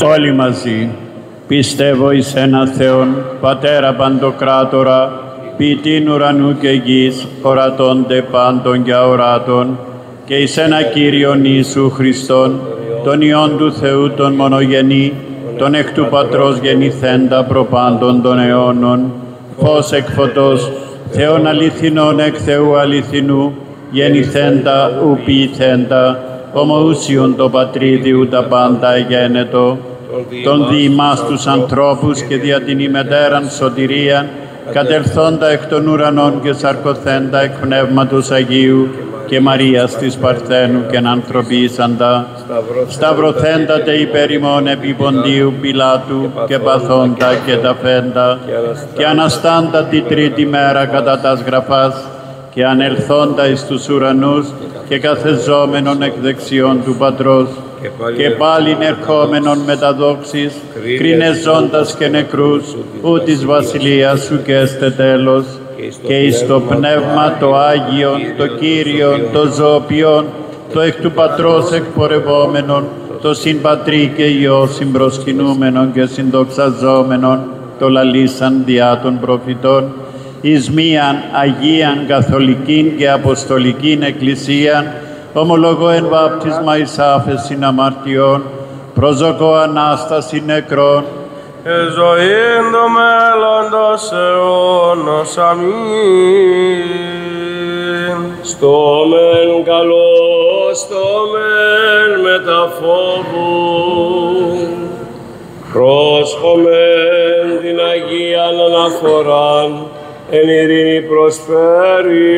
Όλοι μαζί πιστεύω εις ένα Θεόν, Πατέρα Παντοκράτορα, ποιητήν ουρανού και γης, ορατώνται πάντων και αοράτων, και εις ένα Κύριον Ιησού Χριστόν, τον Υιόν του Θεού τον μονογενή, τον εκ του Πατρός γεννηθέντα προπάντων των αιώνων, φως εκ φωτός, Θεόν αληθινόν εκ Θεού αληθινού, γεννηθέντα ου ποιηθέντα, ομοούσιον το Πατρίδιου τα πάντα εγένετο, τον δι' ημάς τους ανθρώπους και δια την ημετέραν σωτηρίαν, κατελθόντα εκ των ουρανών και σαρκωθέντα εκ Πνεύματος Αγίου και Μαρίας της Παρθένου και ανθρωπίσαντα, σταυρωθέντα τε υπέρ ημών επί Ποντίου Πιλάτου και παθόντα και ταφέντα, και αναστάντα τη τρίτη μέρα κατά τας γραφάς, και ανελθόντα εις τους ουρανούς και καθεζόμενον εκ δεξιών του Πατρός, και πάλιν ερχόμενον με τα δόξης, κρίνες ζώντας και νεκρούς, ου της βασιλείας σου και έστε τέλος, και εις το Πνεύμα το Άγιον, το Κύριον, το Ζωοποιόν, το εκ του Πατρός εκπορευόμενον, το συμπατρί και Υιό συμπροσκυνούμενον και συνδοξαζόμενον, το λαλήσαν διά των προφητών, εις μίαν Αγίαν Καθολικήν και Αποστολικήν Εκκλησίαν, ομολογώ εν βάπτισμα εις άφεσιν αμαρτιών, προσδοκώ Ανάσταση νεκρών, ζωήν το μέλλοντος αιώνος. Αμήν. Στο μεν καλό, στο μεν μεταφόβου, πρόσχομεν την Αγίαν αναφοράν, εν ειρήνη προσφέρει.